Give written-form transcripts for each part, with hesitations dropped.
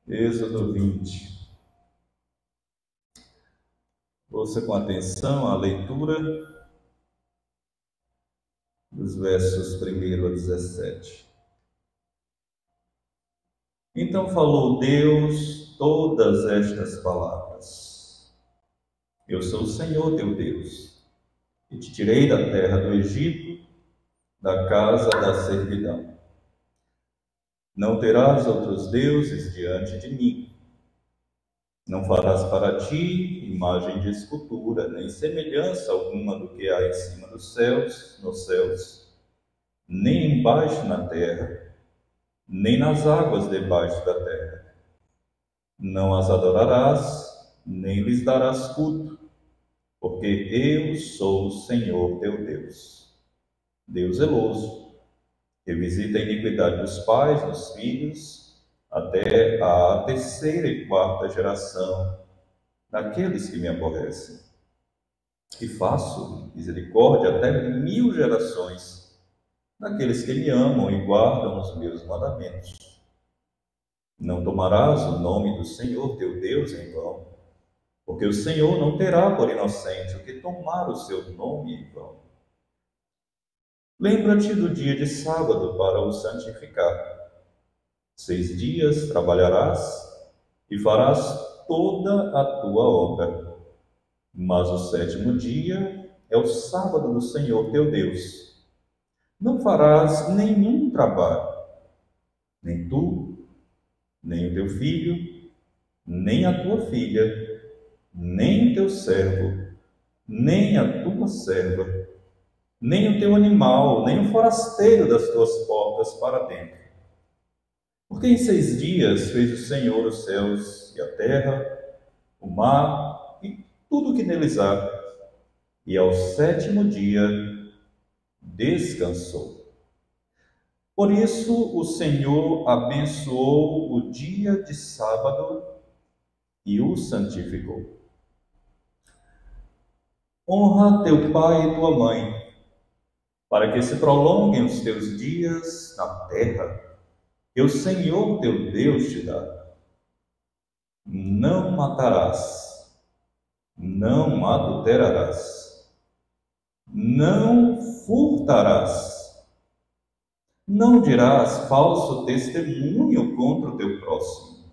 Êxodo 20. Ouça com atenção a leitura dos versos 1 a 17. Então falou Deus todas estas palavras: Eu sou o Senhor teu Deus, e te tirei da terra do Egito, da casa da servidão. Não terás outros deuses diante de mim. Não farás para ti imagem de escultura, nem semelhança alguma do que há em cima dos céus, nos céus, nem embaixo na terra, nem nas águas debaixo da terra. Não as adorarás, nem lhes darás culto, porque eu sou o Senhor teu Deus, Deus zeloso, que visita a iniquidade dos pais nos filhos, até a terceira e quarta geração daqueles que me aborrecem. E faço misericórdia até 1000 gerações daqueles que me amam e guardam os meus mandamentos. Não tomarás o nome do Senhor teu Deus em vão, porque o Senhor não terá por inocente o que tomar o seu nome em vão. Lembra-te do dia de sábado para o santificar. 6 dias trabalharás e farás toda a tua obra. Mas o 7º dia é o sábado do Senhor teu Deus. Não farás nenhum trabalho, nem tu, nem o teu filho, nem a tua filha, nem o teu servo, nem a tua serva, nem o teu animal, nem o forasteiro das tuas portas para dentro. Porque em 6 dias fez o Senhor os céus e a terra, o mar e tudo o que neles há, e ao 7º dia descansou. Por isso o Senhor abençoou o dia de sábado e o santificou. Honra teu pai e tua mãe, para que se prolonguem os teus dias na terra, que o Senhor teu Deus te dá. Não matarás, não adulterarás, não furtarás, não dirás falso testemunho contra o teu próximo,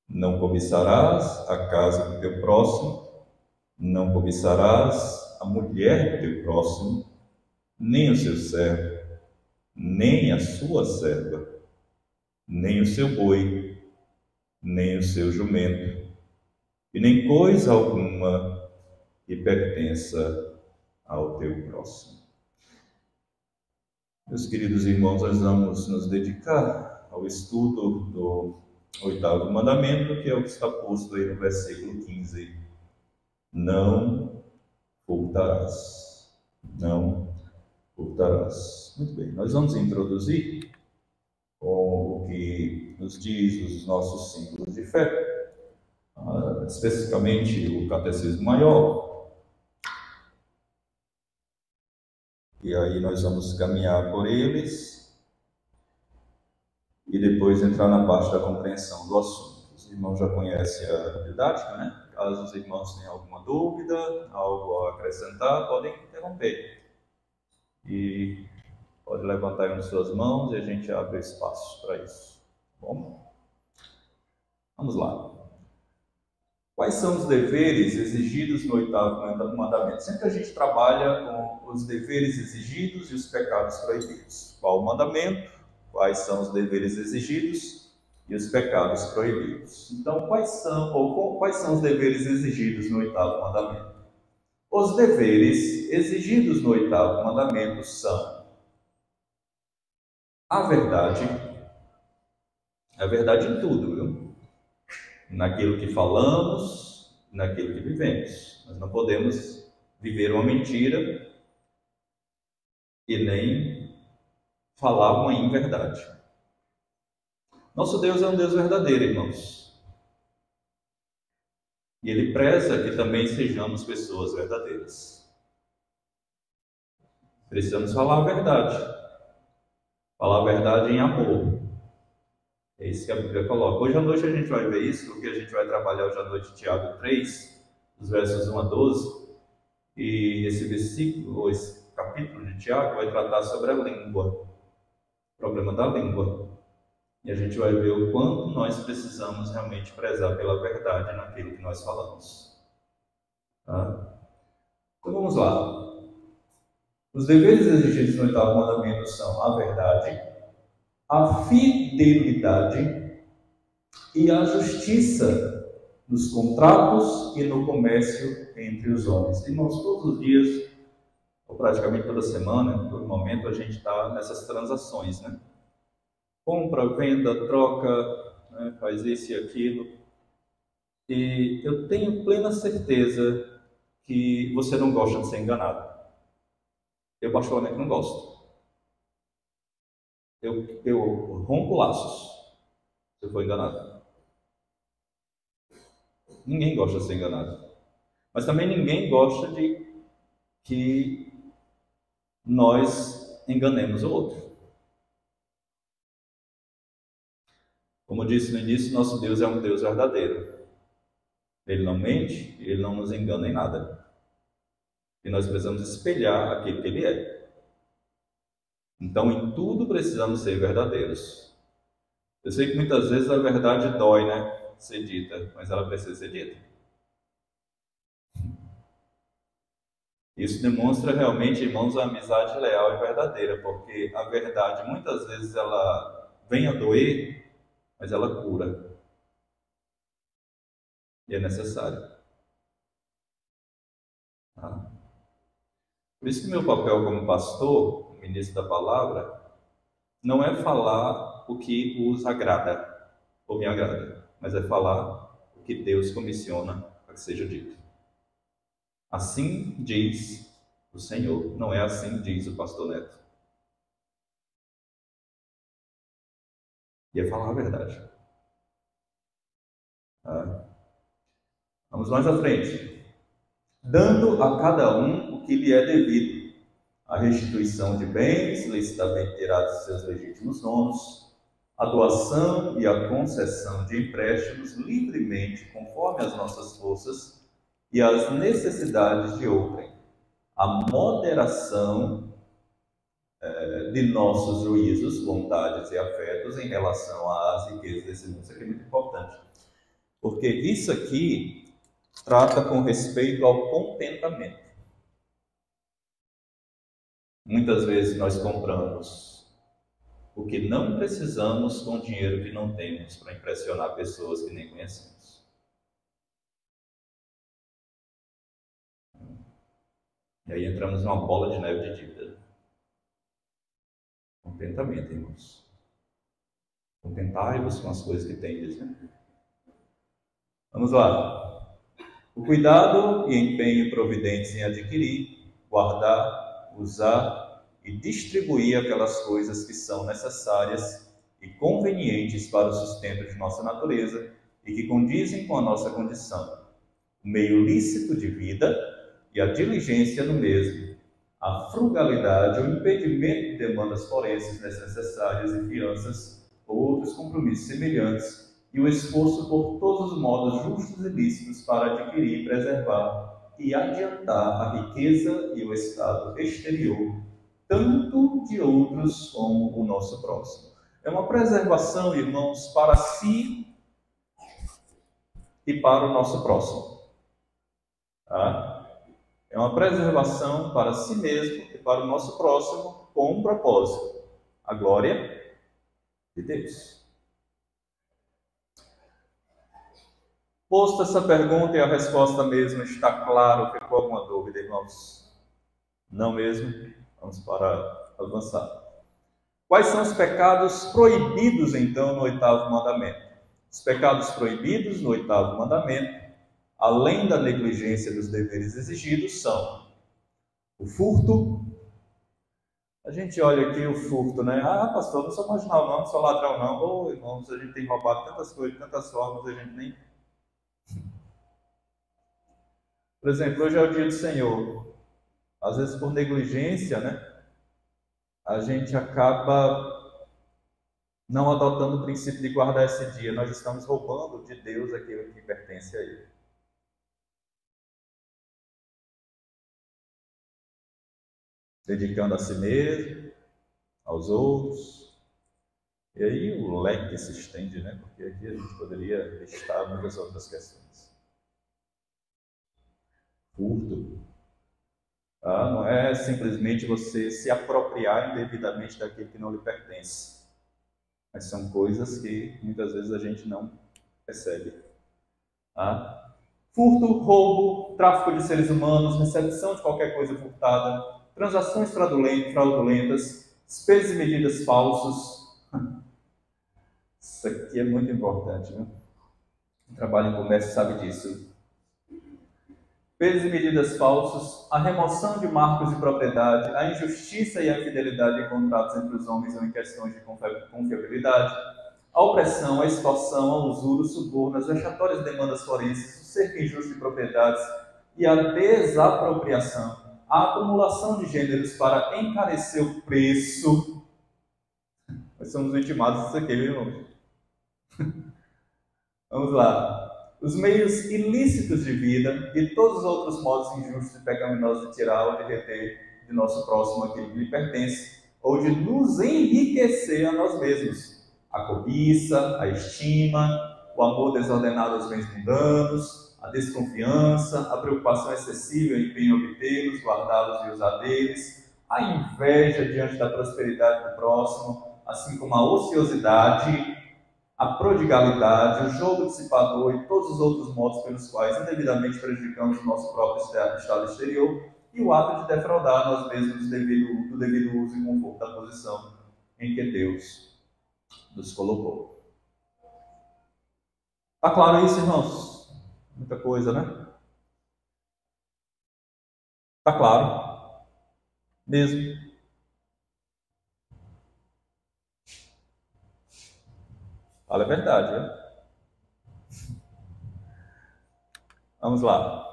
não cobiçarás a casa do teu próximo, não cobiçarás a mulher do teu próximo, nem o seu servo, nem a sua serva, nem o seu boi, nem o seu jumento, e nem coisa alguma que pertença ao teu próximo. Meus queridos irmãos, nós vamos nos dedicar ao estudo do 8º mandamento, que é o que está posto aí no versículo 15. Não furtarás. Não furtarás. Muito bem, nós vamos introduzir com o que nos diz os nossos símbolos de fé, especificamente o Catecismo Maior. E aí nós vamos caminhar por eles e depois entrar na parte da compreensão do assunto. Os irmãos já conhecem a didática, né? Caso os irmãos tenham alguma dúvida, algo a acrescentar, podem interromper. E pode levantar aí nas suas mãos e a gente abre espaço para isso. Tá bom? Vamos lá. Quais são os deveres exigidos no 8º mandamento? Sempre a gente trabalha com os deveres exigidos e os pecados proibidos. Qual o mandamento? Quais são os deveres exigidos e os pecados proibidos? Então, quais são os deveres exigidos no 8º mandamento? Os deveres exigidos no 8º mandamento são a verdade em tudo, viu? Naquilo que falamos, naquilo que vivemos. Nós não podemos viver uma mentira e nem falar uma inverdade. Nosso Deus é um Deus verdadeiro, irmãos. E Ele preza que também sejamos pessoas verdadeiras. Precisamos falar a verdade. Falar a verdade em amor. É isso que a Bíblia coloca. Hoje à noite a gente vai ver isso, porque a gente vai trabalhar hoje à noite Tiago 3, dos versos 1 a 12, e esse versículo, ou esse capítulo de Tiago, vai tratar sobre a língua, o problema da língua. E a gente vai ver o quanto nós precisamos realmente prezar pela verdade naquilo que nós falamos. Tá? Então vamos lá. Os deveres exigidos no oitavo mandamento são a verdade, a fidelidade e a justiça nos contratos e no comércio entre os homens. Irmãos, todos os dias, ou praticamente toda semana, em todo momento, a gente está nessas transações, né? Compra, venda, troca, né? Faz isso e aquilo. E eu tenho plena certeza que você não gosta de ser enganado. Eu particularmente não gosto. Eu rompo laços se eu for enganado. Ninguém gosta de ser enganado. Mas também ninguém gosta de que nós enganemos o outro. Como eu disse no início, nosso Deus é um Deus verdadeiro. Ele não mente, ele não nos engana em nada. E nós precisamos espelhar aquilo que ele é. Então, em tudo precisamos ser verdadeiros. Eu sei que muitas vezes a verdade dói, né? Ser dita, mas ela precisa ser dita. Isso demonstra realmente, irmãos, a amizade leal e verdadeira, porque a verdade muitas vezes ela vem a doer, mas ela cura. E é necessário. Tá? Por isso que meu papel como pastor, ministro da palavra, não é falar o que os agrada ou me agrada, mas é falar o que Deus comissiona para que seja dito. Assim diz o Senhor, não é assim diz o pastor Neto. E é falar a verdade. Tá? Vamos mais à frente. Dando a cada um o que lhe é devido, a restituição de bens licitamente tirados de seus legítimos donos, a doação e a concessão de empréstimos livremente, conforme as nossas forças e as necessidades de outrem, a moderação de nossos juízos, vontades e afetos em relação às riquezas desse mundo. Isso aqui é muito importante, porque isso aqui trata com respeito ao contentamento. Muitas vezes nós compramos o que não precisamos com dinheiro que não temos para impressionar pessoas que nem conhecemos. E aí entramos numa bola de neve de dívida. Contentamento, irmãos. Contentai-vos com as coisas que tendes. Né? Vamos lá. O cuidado e empenho providentes em adquirir, guardar, usar e distribuir aquelas coisas que são necessárias e convenientes para o sustento de nossa natureza e que condizem com a nossa condição. O meio lícito de vida e a diligência no mesmo, a frugalidade, o impedimento de demandas forenses desnecessárias e fianças ou outros compromissos semelhantes, e o esforço por todos os modos justos e lícitos para adquirir, preservar e adiantar a riqueza e o estado exterior, tanto de outros como o nosso próximo. É uma preservação, irmãos, para si e para o nosso próximo. Tá? É uma preservação para si mesmo e para o nosso próximo com um propósito: a glória de Deus. Posta essa pergunta e a resposta mesmo está claro, ficou alguma dúvida, irmãos? Não mesmo? Vamos para avançar. Quais são os pecados proibidos, então, no oitavo mandamento? Os pecados proibidos no oitavo mandamento, além da negligência dos deveres exigidos, são o furto. A gente olha aqui o furto, né? Ah, pastor, não sou marginal não, não sou ladrão não. Ô, irmãos, a gente tem roubado tantas coisas, de tantas formas, a gente nem... Por exemplo, hoje é o dia do Senhor. Às vezes, por negligência, né? A gente acaba Não adotando o princípio de guardar esse dia, nós estamos roubando de Deus aquilo que pertence a Ele. Dedicando a si mesmo, aos outros. E aí o leque se estende, né? Porque aqui a gente poderia listar muitas outras questões. Furto. Não é simplesmente você se apropriar indevidamente daquilo que não lhe pertence. Mas são coisas que muitas vezes a gente não percebe. Furto, roubo, tráfico de seres humanos, recepção de qualquer coisa furtada, transações fraudulentas, despesas e medidas falsos. Isso aqui é muito importante, né? Quem trabalha em comércio sabe disso. Pesos e medidas falsos, a remoção de marcos de propriedade, a injustiça e a infidelidade em contratos entre os homens ou em questões de confiabilidade, a opressão, a extorsão, a usura, o suborno, as vexatórias demandas forenses, o cerco injusto de propriedades e a desapropriação, a acumulação de gêneros para encarecer o preço. Nós somos vitimados disso aqui, viu, irmão? Vamos lá. Os meios ilícitos de vida e todos os outros modos injustos e pecaminosos de tirar ou de reter de nosso próximo aquilo que lhe pertence, ou de nos enriquecer a nós mesmos. A cobiça, a estima, o amor desordenado aos bens mundanos, a desconfiança, a preocupação excessiva em obtê-los, guardá-los e usar deles, a inveja diante da prosperidade do próximo, assim como a ociosidade, a prodigalidade, o jogo dissipador e todos os outros modos pelos quais indevidamente prejudicamos o nosso próprio estado exterior e o ato de defraudar nós mesmos do devido uso e conforto da posição em que Deus nos colocou. Está claro isso, irmãos? Muita coisa, né? Está claro? Mesmo. Fala a verdade, né? Vamos lá.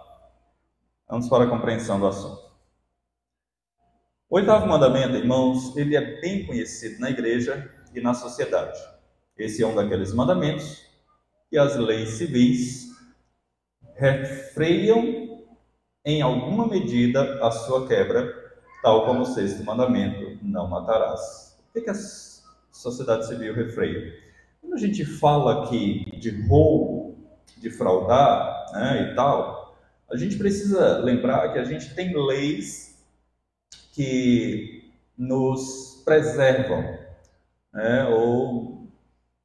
Vamos para a compreensão do assunto. O oitavo mandamento, irmãos, ele é bem conhecido na igreja e na sociedade. Esse é um daqueles mandamentos que as leis civis refreiam em alguma medida a sua quebra, tal como o sexto mandamento, não matarás. O que a sociedade civil refreia? Quando a gente fala aqui de roubo, de fraudar, né, e tal, a gente precisa lembrar que a gente tem leis que nos preservam, né, ou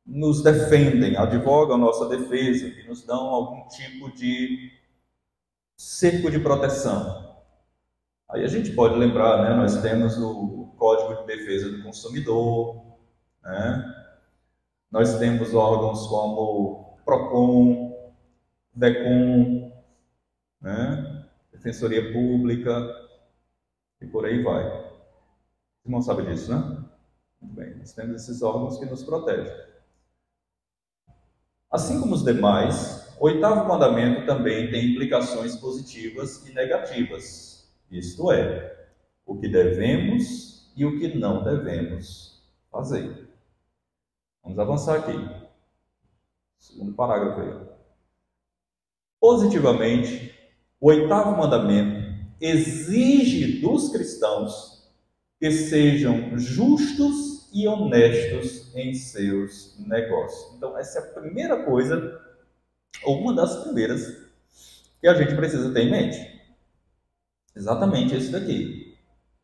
nos defendem, advogam a nossa defesa, que nos dão algum tipo de cerco de proteção. Aí a gente pode lembrar, né, nós temos o Código de Defesa do Consumidor, né, nós temos órgãos como PROCON, DECOM, né? Defensoria Pública, e por aí vai. Você não sabe disso, né? Muito bem, nós temos esses órgãos que nos protegem. Assim como os demais, o oitavo mandamento também tem implicações positivas e negativas. Isto é, o que devemos e o que não devemos fazer. Vamos avançar aqui. Segundo parágrafo aí. Positivamente, o oitavo mandamento exige dos cristãos que sejam justos e honestos em seus negócios. Então, essa é a primeira coisa, ou uma das primeiras, que a gente precisa ter em mente. Exatamente esse daqui.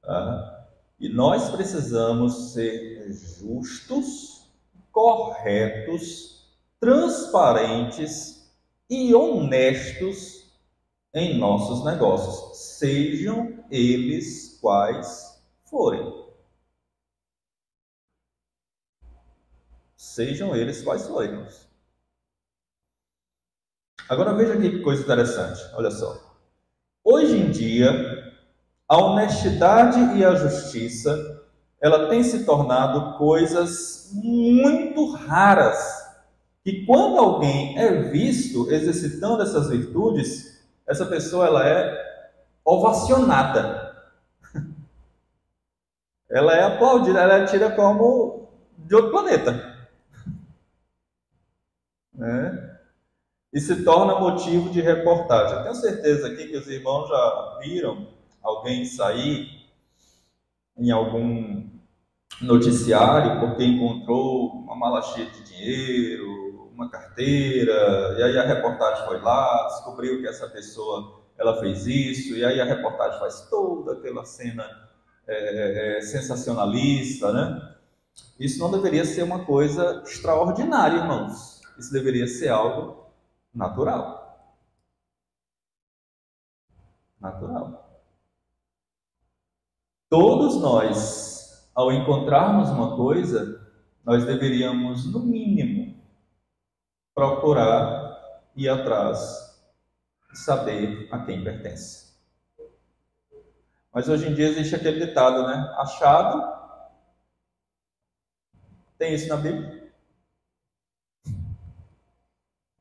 Tá? E nós precisamos ser justos, corretos, transparentes e honestos em nossos negócios, sejam eles quais forem. Sejam eles quais forem. Agora veja aqui que coisa interessante, olha só. Hoje em dia, a honestidade e a justiça, ela tem se tornado coisas muito raras, que quando alguém é visto exercitando essas virtudes, essa pessoa ela é ovacionada. Ela é aplaudida, ela é tida como de outro planeta. né? E se torna motivo de reportagem. Eu tenho certeza aqui que os irmãos já viram alguém sair em algum noticiário porque encontrou uma mala cheia de dinheiro, uma carteira, e aí a reportagem foi lá, descobriu que essa pessoa ela fez isso, e aí a reportagem faz toda aquela cena sensacionalista, né? Isso não deveria ser uma coisa extraordinária, irmãos. Isso deveria ser algo natural. Natural. Todos nós, ao encontrarmos uma coisa, nós deveríamos, no mínimo, procurar ir atrás e saber a quem pertence. Mas hoje em dia existe aquele ditado, né? Achado, tem isso na Bíblia.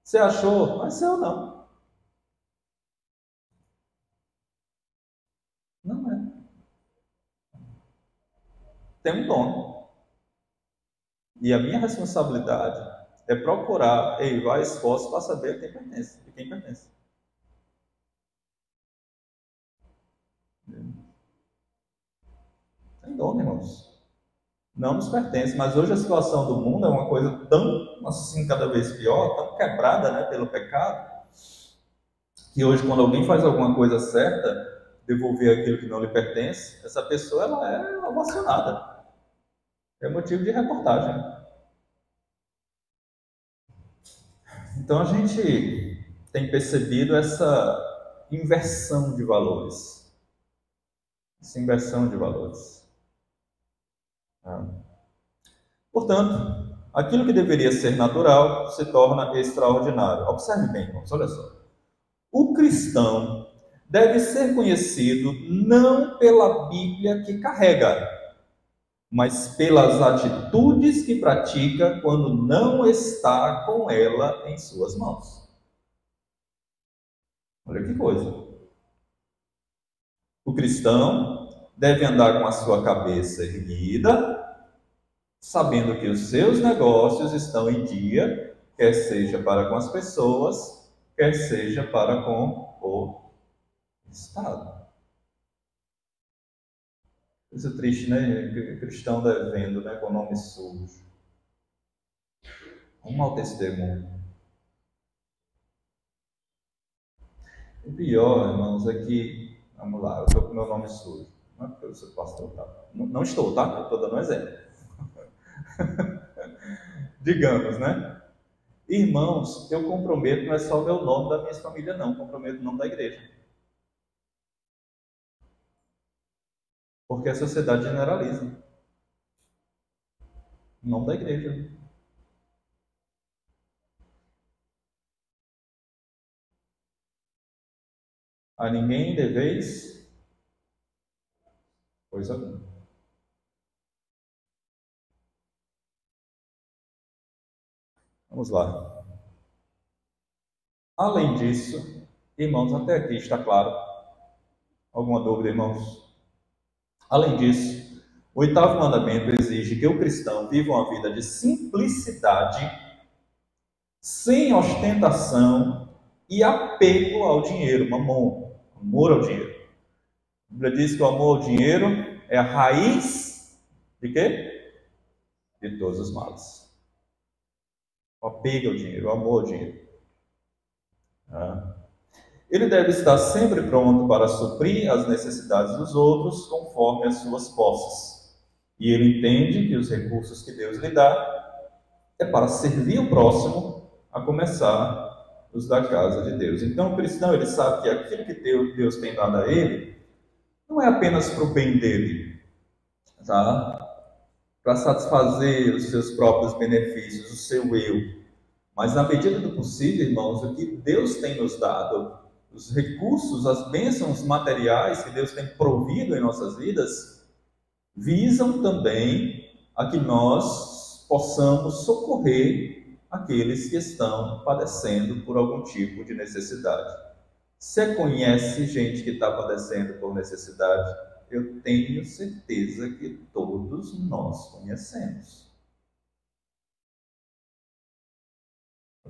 Você achou? Não é seu, não. Não é. Tem um dono. E a minha responsabilidade é procurar elevar esforço para saber a quem pertence, de quem pertence. Tem dono, irmãos. Não nos pertence, mas hoje a situação do mundo é uma coisa tão, assim, cada vez pior, tão quebrada, né, pelo pecado, que hoje quando alguém faz alguma coisa certa, devolver aquilo que não lhe pertence, essa pessoa ela é ovacionada. É motivo de reportagem. Então a gente tem percebido essa inversão de valores. Essa inversão de valores. Portanto, aquilo que deveria ser natural se torna extraordinário. Observe bem, irmãos, olha só. O cristão deve ser conhecido não pela Bíblia que carrega, mas pelas atitudes que pratica quando não está com ela em suas mãos. Olha que coisa. O cristão deve andar com a sua cabeça erguida, sabendo que os seus negócios estão em dia, quer seja para com as pessoas, quer seja para com o Estado. Isso é triste, né? Cristão devendo, né? Com nome sujo. Um mau testemunho. O pior, irmãos, é que, vamos lá, eu estou com meu nome sujo. Não é porque eu sou pastor, tá? Não estou, tá? Eu estou dando um exemplo. Digamos, né? Irmãos, eu comprometo, não é só o meu nome da minha família, não. Comprometo o nome da igreja. Porque a sociedade generaliza. O nome da igreja. A ninguém deveis coisa alguma. Vamos lá. Além disso, irmãos, até aqui está claro? Alguma dúvida, irmãos? Além disso, o oitavo mandamento exige que o cristão viva uma vida de simplicidade, sem ostentação e apego ao dinheiro, mamon, amor ao dinheiro. A Bíblia diz que o amor ao dinheiro é a raiz de quê? De todos os males. O apego ao dinheiro, o amor ao dinheiro. Ele deve estar sempre pronto para suprir as necessidades dos outros conforme as suas posses. E ele entende que os recursos que Deus lhe dá é para servir o próximo, a começar os da casa de Deus. Então o cristão ele sabe que aquilo que Deus tem dado a ele não é apenas para o bem dele, tá? Para satisfazer os seus próprios benefícios, o seu eu. Mas na medida do possível, irmãos, o que Deus tem nos dado, os recursos, as bênçãos materiais que Deus tem provido em nossas vidas, visam também a que nós possamos socorrer aqueles que estão padecendo por algum tipo de necessidade. Você conhece gente que está padecendo por necessidade? Eu tenho certeza que todos nós conhecemos.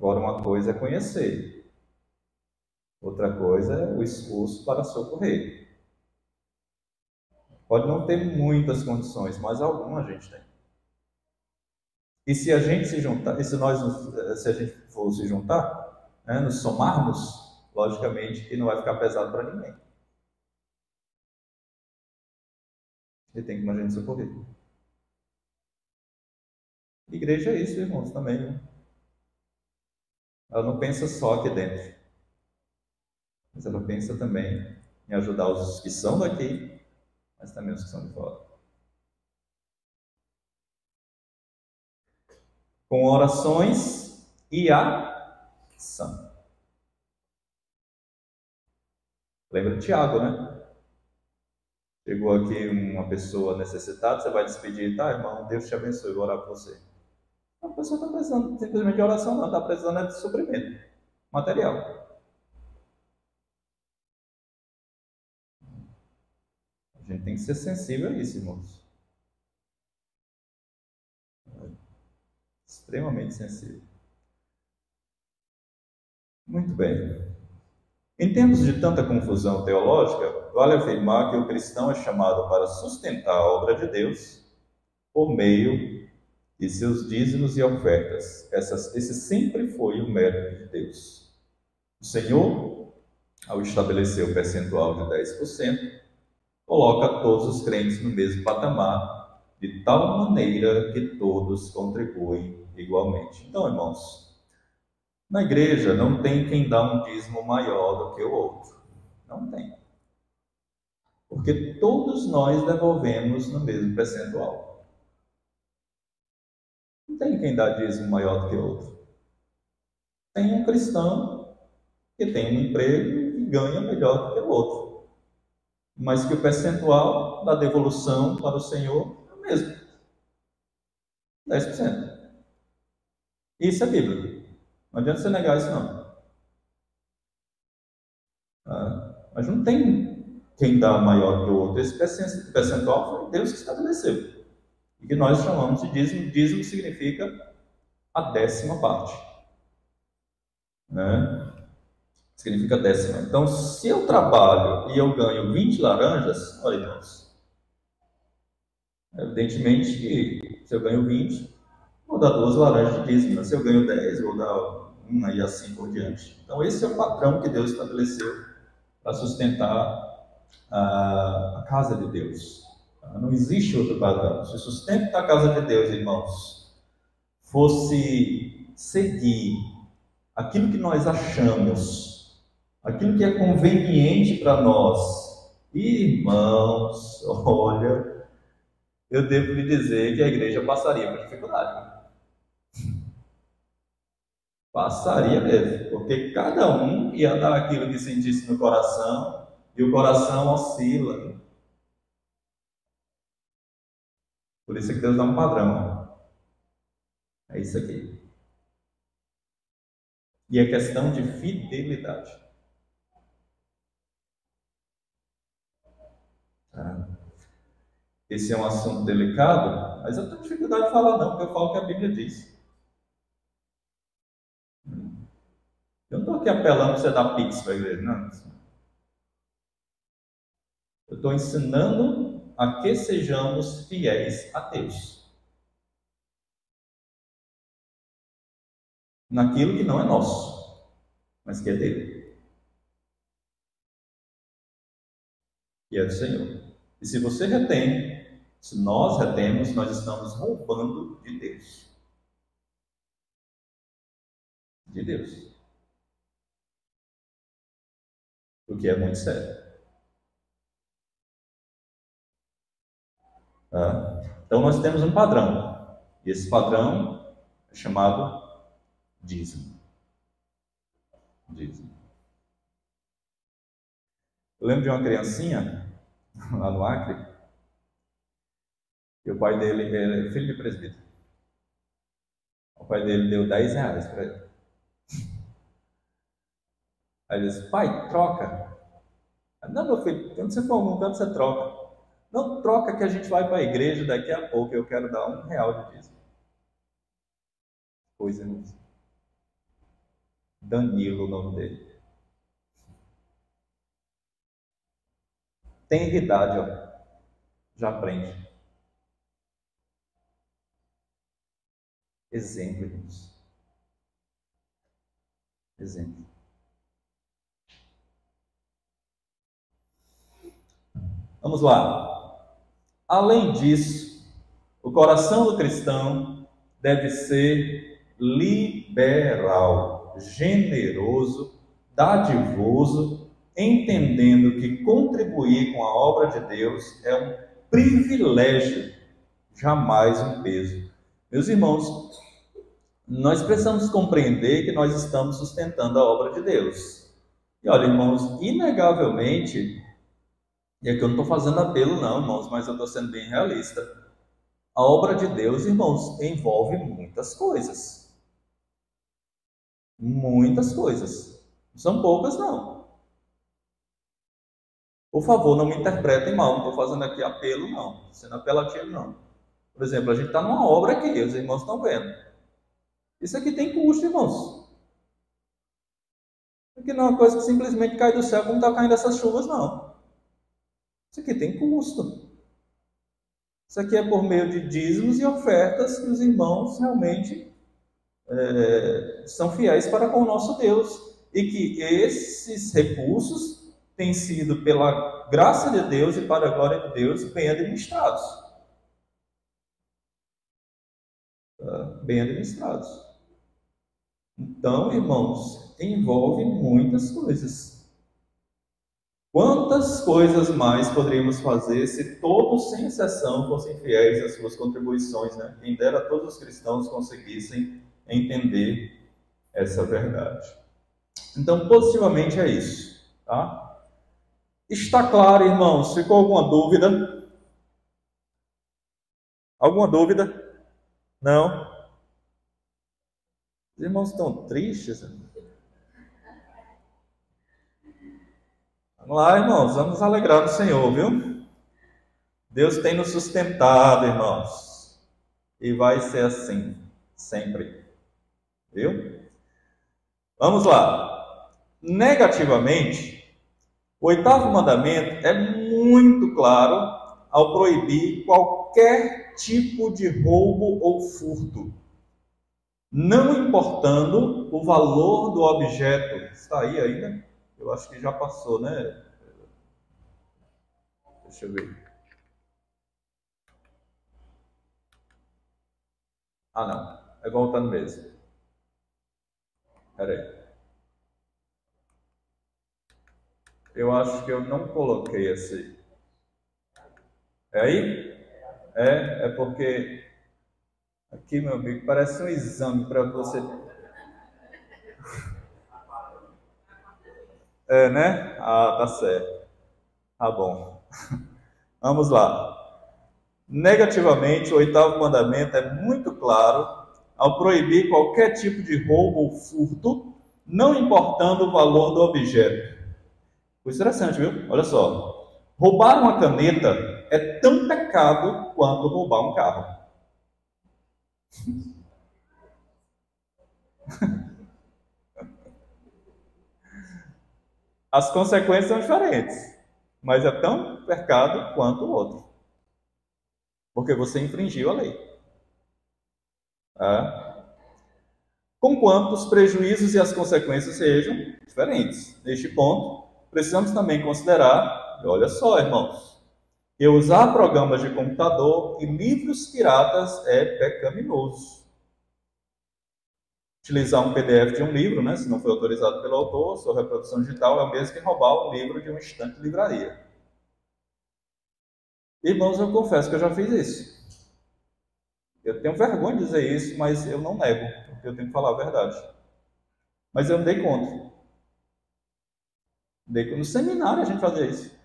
Agora, uma coisa é conhecer, outra coisa é o esforço para socorrer. Pode não ter muitas condições, mas alguma a gente tem. E se a gente se juntar, e se a gente for se juntar, né, nos somarmos, logicamente que não vai ficar pesado para ninguém. E tem como a gente socorrer. Igreja é isso, irmãos, também. Né? Ela não pensa só aqui dentro, mas ela pensa também em ajudar os que são daqui, mas também os que são de fora. Com orações e ação. Lembra de Tiago, né? Chegou aqui uma pessoa necessitada, você vai despedir, tá, irmão? Deus te abençoe, vou orar por você. A pessoa está precisando simplesmente de oração, não, está precisando é de suprimento material. A gente tem que ser sensível a isso, irmãos. Extremamente sensível. Muito bem. Em tempos de tanta confusão teológica, vale afirmar que o cristão é chamado para sustentar a obra de Deus por meio de seus dízimos e ofertas. Esse sempre foi o método de Deus. O Senhor, ao estabelecer o percentual de 10%, coloca todos os crentes no mesmo patamar, de tal maneira que todos contribuem igualmente. Então, irmãos, na igreja não tem quem dá um dízimo maior do que o outro. Não tem. Porque todos nós devolvemos no mesmo percentual. Não tem quem dá dízimo maior do que o outro. Tem um cristão que tem um emprego e ganha melhor do que o outro. Mas que o percentual da devolução para o Senhor é o mesmo. 10%. Isso é Bíblia. Não adianta você negar isso, não. Mas não tem quem dá maior que o outro. Esse percentual foi Deus que estabeleceu. E que nós chamamos de dízimo. Dízimo significa a 10ª parte. Né? Significa 10ª. Então, se eu trabalho e eu ganho 20 laranjas, olha, irmãos, evidentemente que se eu ganho 20, vou dar 2 laranjas de dízimo. Se eu ganho 10, vou dar 1 e assim por diante. Então, esse é o padrão que Deus estabeleceu para sustentar a casa de Deus. Não existe outro padrão. Se o sustento da casa de Deus, irmãos, fosse seguir aquilo que nós achamos, aquilo que é conveniente para nós, irmãos, olha, eu devo lhe dizer que a igreja passaria por dificuldade. Passaria mesmo, porque cada um ia dar aquilo que sentisse no coração, e o coração oscila. Por isso que Deus dá um padrão. É isso aqui. E é questão de fidelidade. Tá? Esse é um assunto delicado, mas eu tenho dificuldade de falar não, porque eu falo o que a Bíblia diz. Eu não estou aqui apelando para você dar pix para a igreja, não. Eu estou ensinando a que sejamos fiéis a Deus. Naquilo que não é nosso, mas que é dele. E é do Senhor. E se você retém, se nós retemos, nós estamos roubando de Deus. De Deus. O que é muito sério. Tá? Então nós temos um padrão. E esse padrão é chamado dízimo. Dízimo. Eu lembro de uma criancinha lá no Acre, e o pai dele é filho de presbítero. O pai dele deu R$10 para ele. Aí ele disse: pai, troca. Não, meu filho, quando você for a algum canto, você troca. Não, troca que a gente vai para a igreja daqui a pouco, eu quero dar R$1 de dízimo. Coisa mesmo. Danilo, o nome dele. Tem idade, ó. Já aprende. Exemplo, irmãos. Exemplo. Vamos lá. Além disso, o coração do cristão deve ser liberal, generoso, dadivoso, entendendo que contribuir com a obra de Deus é um privilégio, jamais um peso. Meus irmãos, nós precisamos compreender que nós estamos sustentando a obra de Deus. E olha, irmãos, inegavelmente, e aqui eu não estou fazendo apelo não, irmãos, mas eu estou sendo bem realista. A obra de Deus, irmãos, envolve muitas coisas. Muitas coisas. Não são poucas, não. Por favor, não me interpretem mal, não estou fazendo aqui apelo, não. Sendo apelativo, não. Por exemplo, a gente está numa obra aqui, os irmãos estão vendo. Isso aqui tem custo, irmãos. Isso aqui não é uma coisa que simplesmente cai do céu como está caindo essas chuvas, não. Isso aqui tem custo. Isso aqui é por meio de dízimos e ofertas que os irmãos realmente são fiéis para com o nosso Deus. E que esses recursos têm sido, pela graça de Deus e para a glória de Deus, bem administrados. Bem administrados. Então, irmãos, envolve muitas coisas. Quantas coisas mais poderíamos fazer se todos, sem exceção, fossem fiéis às suas contribuições, né? Quem dera todos os cristãos conseguissem entender essa verdade. Então, positivamente é isso, tá? Está claro, irmãos? Ficou alguma dúvida? Alguma dúvida? Não? Os irmãos estão tristes? Vamos lá, irmãos, vamos alegrar no Senhor, viu? Deus tem nos sustentado, irmãos, e vai ser assim, sempre, viu? Vamos lá. Negativamente, o oitavo mandamento é muito claro ao proibir qualquer tipo de roubo ou furto, não importando o valor do objeto. Está aí ainda? Eu acho que já passou, né? Deixa eu ver. Ah, não. É voltando mesmo. Espera aí. Eu acho que eu não coloquei esse. É aí? É porque aqui, meu amigo, parece um exame para você. É, né? Ah, tá certo. Tá bom. Vamos lá. Negativamente, o oitavo mandamento é muito claro ao proibir qualquer tipo de roubo ou furto, não importando o valor do objeto. Foi interessante, viu? Olha só. Roubar uma caneta é tão pecado quanto roubar um carro. As consequências são diferentes, mas é tão pecado quanto o outro, porque você infringiu a lei. Tá? Conquanto os prejuízos e as consequências sejam diferentes. Neste ponto, precisamos também considerar, olha só, irmãos, que usar programas de computador e livros piratas é pecaminoso. Utilizar um PDF de um livro, né, se não foi autorizado pelo autor, sua reprodução digital é o mesmo que roubar um livro de um estante de livraria. Irmãos, eu confesso que eu já fiz isso. Eu tenho vergonha de dizer isso, mas eu não nego, porque eu tenho que falar a verdade. Mas eu me dei conta. No seminário a gente fazia isso.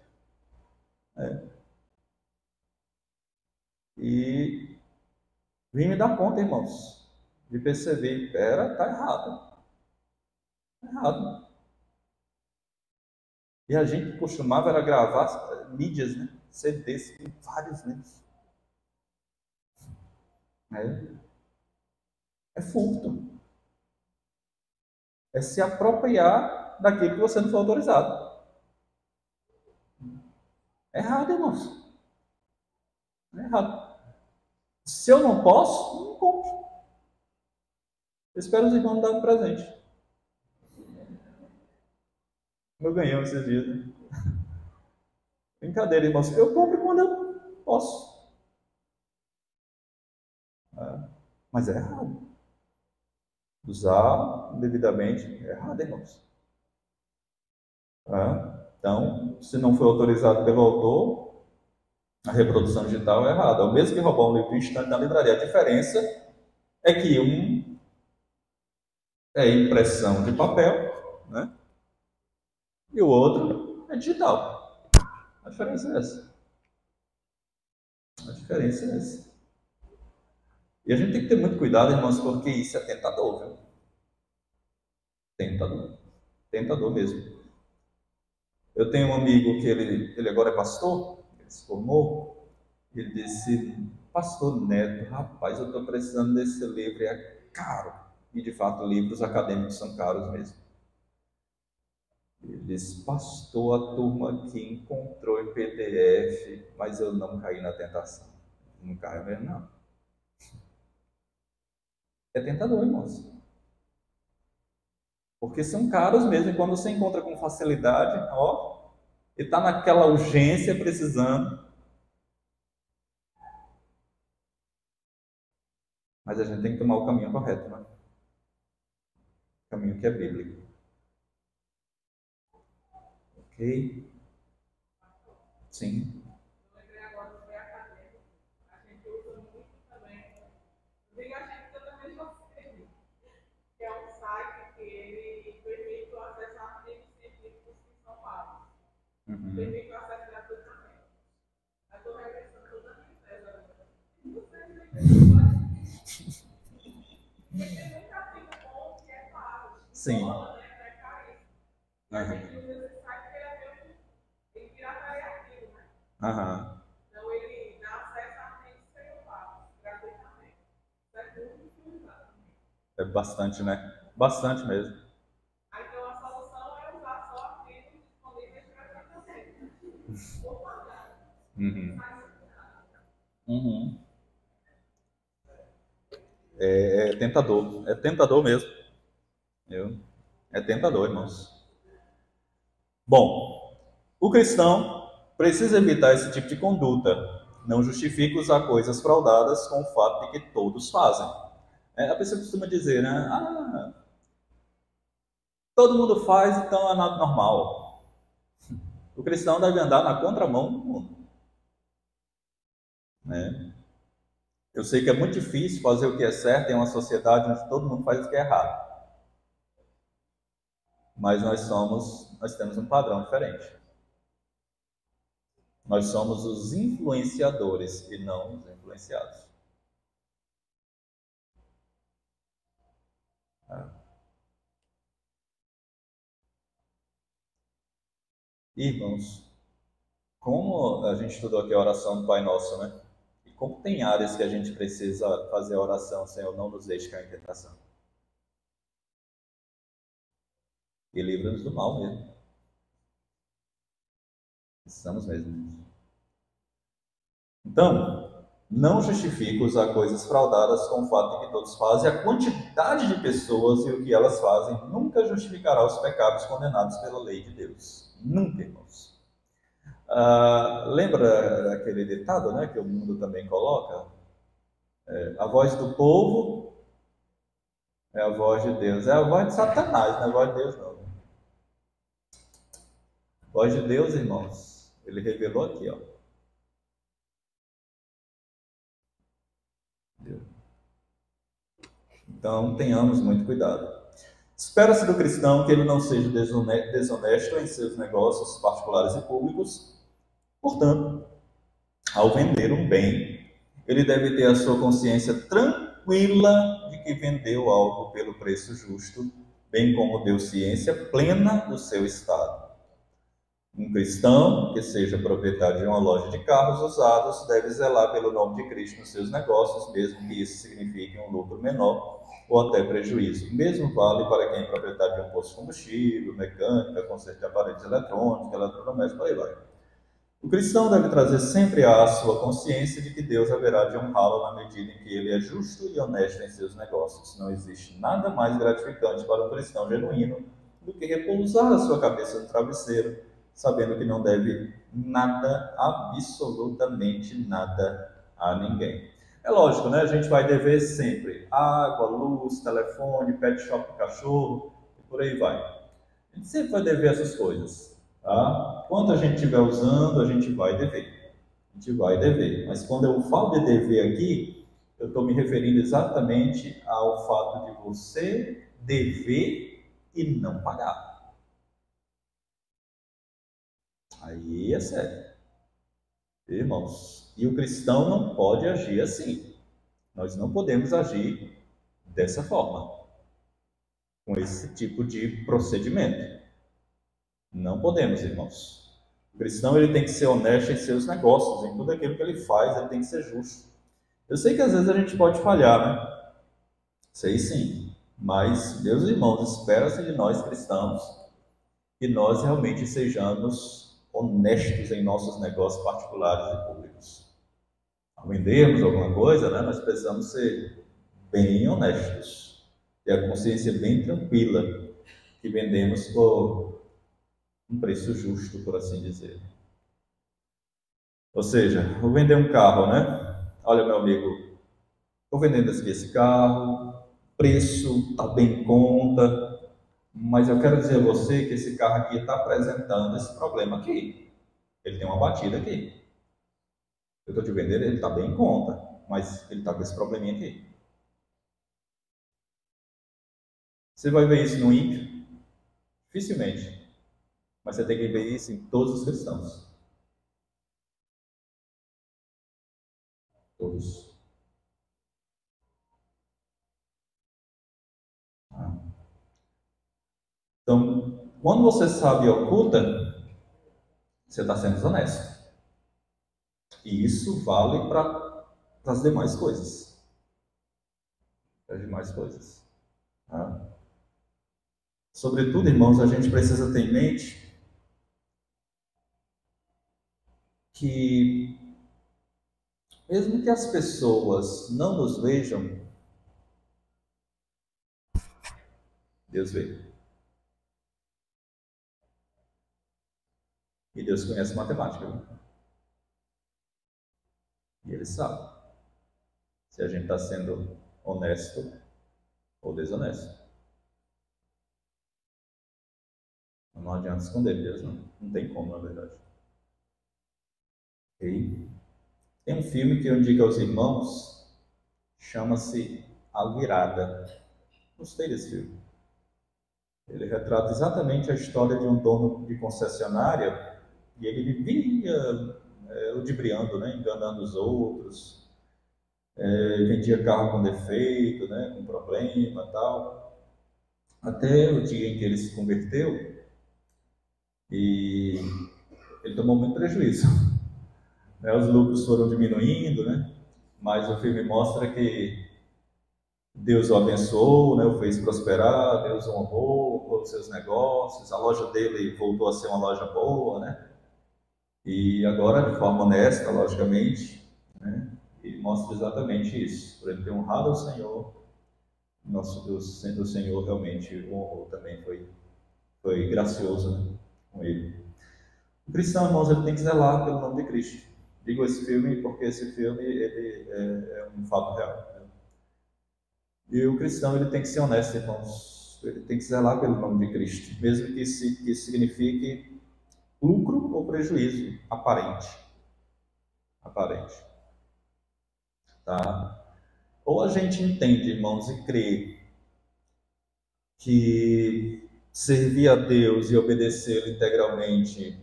E vim me dar conta, irmãos, de perceber, tá errado. Tá errado. E a gente costumava era gravar mídias, né? CDs, vários livros. É furto. é se apropriar daquilo que você não foi autorizado. É errado, irmãos. É errado. Se eu não posso, não compro. Eu espero os irmãos darem um presente. Eu ganhei esses dias. Né? Brincadeira, irmãos. Eu compro quando eu posso. Mas é errado. Usar devidamente é errado, irmãos. Então, se não foi autorizado pelo autor, a reprodução digital é errada. É o mesmo que roubar um livro instante na livraria. A diferença é que um é impressão de papel, né? E o outro é digital. A diferença é essa. A diferença é essa. E a gente tem que ter muito cuidado, irmãos, porque isso é tentador, viu? Tentador. Tentador mesmo. Eu tenho um amigo que ele agora é pastor, ele se formou, ele disse, pastor Neto, rapaz, eu estou precisando desse livro, é caro. E de fato, livros acadêmicos são caros mesmo. Ele disse, pastor, a turma aqui encontrou em PDF, mas eu não caí na tentação. Não caiu mesmo, não. É tentador, irmãos. Porque são caros mesmo, e quando você encontra com facilidade, ó, e está naquela urgência, precisando. Mas a gente tem que tomar o caminho correto, né? O caminho que é bíblico. Ok? Sim. Uhum. Sim. Aham. Aham. É bastante, né? Bastante mesmo. Uhum. Uhum. É tentador mesmo. Viu? É tentador, irmãos. Bom, o cristão precisa evitar esse tipo de conduta. Não justifica usar coisas fraudadas com o fato de que todos fazem. A pessoa costuma dizer, né? Ah, todo mundo faz, então é nada normal. O cristão deve andar na contramão do mundo. Né? Eu sei que é muito difícil fazer o que é certo em uma sociedade onde todo mundo faz o que é errado. Mas nós temos um padrão diferente. Nós somos os influenciadores e não os influenciados. Irmãos, como a gente estudou aqui a oração do Pai Nosso, né? E como tem áreas que a gente precisa fazer a oração, Senhor, não nos deixe cair em tentação. E livra-nos do mal mesmo. Precisamos mesmo. Então, não justifica usar coisas fraudadas com o fato de que todos fazem. A quantidade de pessoas e o que elas fazem nunca justificará os pecados condenados pela lei de Deus. Nunca, irmãos. Lembra aquele ditado, né, que o mundo também coloca? A voz do povo é a voz de Deus. É a voz de Satanás, não é a voz de Deus, não. A voz de Deus, irmãos, ele revelou aqui, ó. Então, tenhamos muito cuidado. Espera-se do cristão que ele não seja desonesto em seus negócios particulares e públicos. Portanto, ao vender um bem, ele deve ter a sua consciência tranquila de que vendeu algo pelo preço justo, bem como deu ciência plena do seu estado. Um cristão que seja proprietário de uma loja de carros usados deve zelar pelo nome de Cristo nos seus negócios, mesmo que isso signifique um lucro menor, ou até prejuízo. O mesmo vale para quem é proprietário de um posto de combustível, mecânica, conserto de aparelhos eletrônicos, eletrodomésticos, por aí vai. O cristão deve trazer sempre à sua consciência de que Deus haverá de honrá-lo na medida em que ele é justo e honesto em seus negócios. Não existe nada mais gratificante para um cristão genuíno do que repousar a sua cabeça no travesseiro, sabendo que não deve nada, absolutamente nada, a ninguém. É lógico, né? A gente vai dever sempre água, luz, telefone, pet shop de cachorro, e por aí vai. A gente sempre vai dever essas coisas. Tá? Quanto a gente estiver usando, a gente vai dever. A gente vai dever. Mas quando eu falo de dever aqui, eu estou me referindo exatamente ao fato de você dever e não pagar. Aí é sério. Irmãos, e o cristão não pode agir assim. Nós não podemos agir dessa forma, com esse tipo de procedimento. Não podemos, irmãos. O cristão ele tem que ser honesto em seus negócios, em tudo aquilo que ele faz, ele tem que ser justo. Eu sei que às vezes a gente pode falhar, né? Sei sim. Mas, meus irmãos, espera-se de nós cristãos que nós realmente sejamos honestos em nossos negócios particulares e públicos. Ao vendermos alguma coisa, né, nós precisamos ser bem honestos, ter a consciência bem tranquila que vendemos por um preço justo, por assim dizer. Ou seja, vou vender um carro, né? Olha, meu amigo, estou vendendo esse carro, preço está bem em conta, mas eu quero dizer a você que esse carro aqui está apresentando esse problema aqui. Ele tem uma batida aqui. Eu estou te vendendo, ele está bem em conta, mas ele está com esse probleminha aqui. Você vai ver isso no ímpio? Dificilmente. Mas você tem que ver isso em todos os cristãos. Todos. Então, quando você sabe e oculta, você está sendo desonesto. E isso vale para as demais coisas. As demais coisas. Tá? Sobretudo, irmãos, a gente precisa ter em mente que, mesmo que as pessoas não nos vejam, Deus vê. E Deus conhece matemática. Viu? E Ele sabe se a gente está sendo honesto ou desonesto. Não adianta esconder Deus, não. Não tem como, na verdade. Okay? Tem um filme que eu indico aos irmãos, chama-se A Virada. Gostei desse filme. Ele retrata exatamente a história de um dono de concessionária e ele vivia ludibriando, né, enganando os outros, vendia carro com defeito, né, com problema e tal, até o dia em que ele se converteu e ele tomou muito prejuízo. Né, os lucros foram diminuindo, né, mas o filme mostra que Deus o abençoou, né, o fez prosperar, Deus o honrou com os seus negócios, a loja dele voltou a ser uma loja boa, né? E agora, de forma honesta, logicamente, né? E mostra exatamente isso. Por ele ter honrado ao Senhor, nosso Deus, sendo o Senhor realmente o honrou também, foi gracioso, né, com ele. O cristão, irmãos, ele tem que zelar pelo nome de Cristo. Digo esse filme porque esse filme ele é um fato real. E o cristão ele tem que ser honesto, irmãos. Ele tem que zelar pelo nome de Cristo, mesmo que isso signifique lucro ou prejuízo aparente. Aparente. Tá? Ou a gente entende, irmãos, e crê que servir a Deus e obedecê-lo integralmente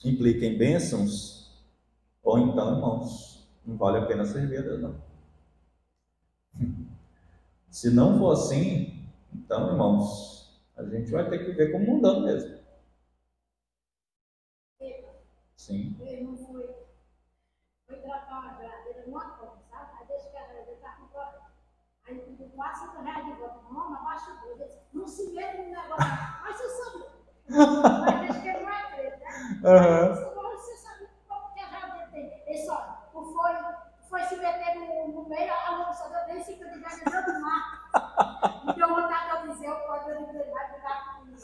implica em bênçãos, ou então, irmãos, não vale a pena servir a Deus, não. Se não for assim, então, irmãos, a gente vai ter que ver como mundano mesmo. Sim. quase R$5 de volta. Não, abaixa o Deus. Não se mete no negócio. Mas você sabe. Mas deixa que ele não é preto, né? Mas você sabe como que a gente tem. Ele só foi se meter no meio, a moça deu bem 50 de reais do mar. Me deu vontade de dizer, eu pode vai brigar comigo.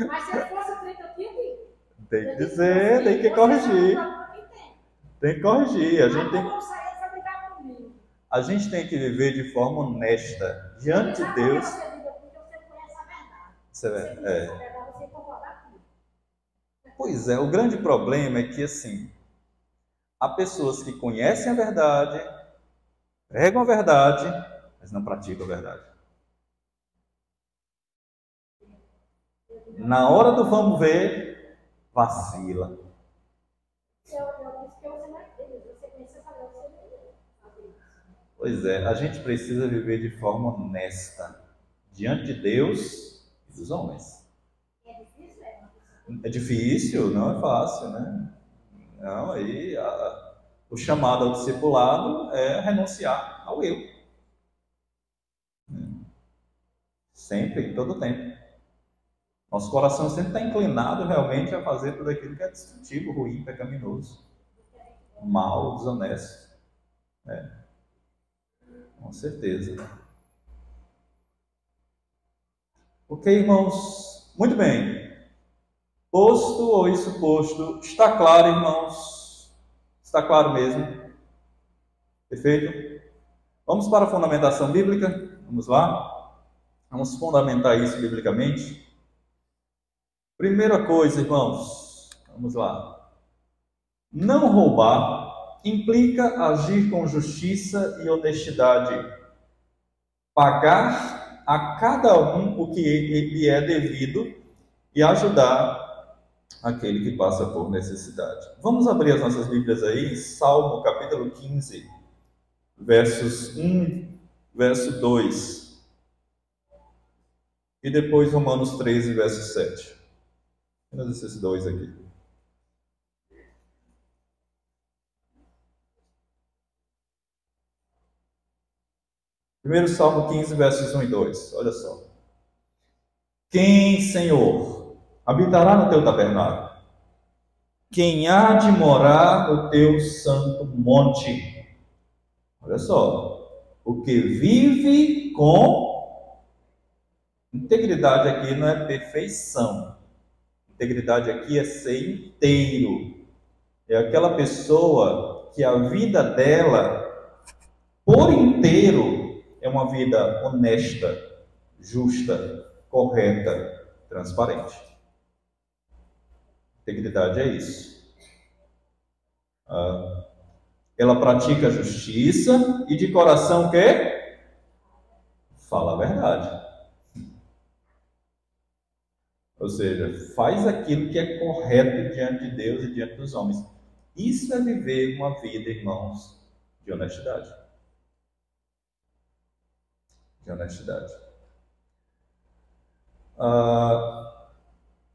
Mas se ele fosse preto, eu tinha que. Tem que dizer, tem que corrigir. Tem que corrigir. A gente tem que viver de forma honesta diante de Deus. Você Pois é, o grande problema é que assim, há pessoas que conhecem a verdade, pregam a verdade, mas não praticam a verdade. Na hora do vamos ver, vacila. Pois é, a gente precisa viver de forma honesta diante de Deus e dos homens. É difícil, não é fácil, né? Não, aí o chamado ao discipulado é renunciar ao eu. Sempre, em todo tempo. Nosso coração sempre está inclinado realmente a fazer tudo aquilo que é destrutivo, ruim, pecaminoso, mal, desonesto. Com certeza. Ok, irmãos? Muito bem. Posto ou isso posto, está claro, irmãos? Está claro mesmo? Perfeito? Vamos para a fundamentação bíblica? Vamos lá? Vamos fundamentar isso biblicamente? Primeira coisa, irmãos, vamos lá. Não roubar implica agir com justiça e honestidade. Pagar a cada um o que lhe é devido e ajudar aquele que passa por necessidade. Vamos abrir as nossas Bíblias aí, Salmo capítulo 15, versos 1, verso 2. E depois Romanos 13, verso 7. Apenas esses dois aqui. Primeiro Salmo 15, versos 1 e 2. Olha só. Quem, Senhor, habitará no teu tabernáculo? Quem há de morar no teu santo monte? Olha só. O que vive com integridade aqui não é perfeição. Integridade aqui é ser inteiro. É aquela pessoa que a vida dela, por inteiro, é uma vida honesta, justa, correta, transparente. Integridade é isso. Ela pratica a justiça e de coração quê? Fala a verdade. Ou seja, faz aquilo que é correto diante de Deus e diante dos homens. Isso é viver uma vida, irmãos, de honestidade. De honestidade.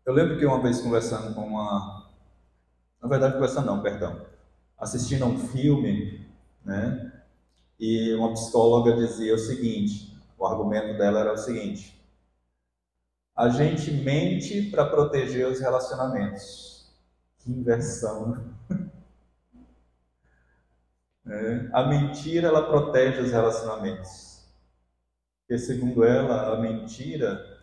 Eu lembro que uma vez conversando com uma... Na verdade, conversando não, perdão. Assistindo a um filme, né? E uma psicóloga dizia o seguinte, o argumento dela era o seguinte: a gente mente para proteger os relacionamentos. Que inversão, né? A mentira, ela protege os relacionamentos. Porque, segundo ela, a mentira,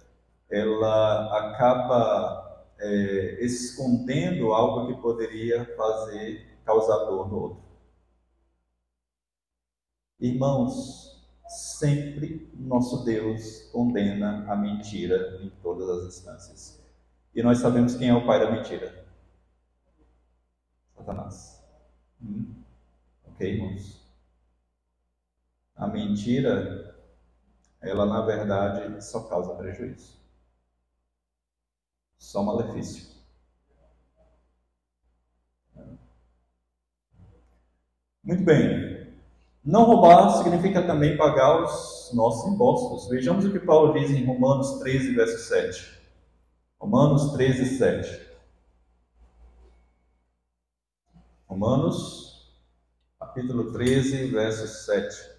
ela acaba escondendo algo que poderia causar dor no outro. Irmãos, sempre nosso Deus condena a mentira em todas as instâncias. E nós sabemos quem é o pai da mentira. Satanás. Ok, irmãos? A mentira, ela na verdade só causa prejuízo. Só malefício. Muito bem. Não roubar significa também pagar os nossos impostos. Vejamos o que Paulo diz em Romanos 13, verso 7. Romanos 13, 7. Romanos, capítulo 13, verso 7.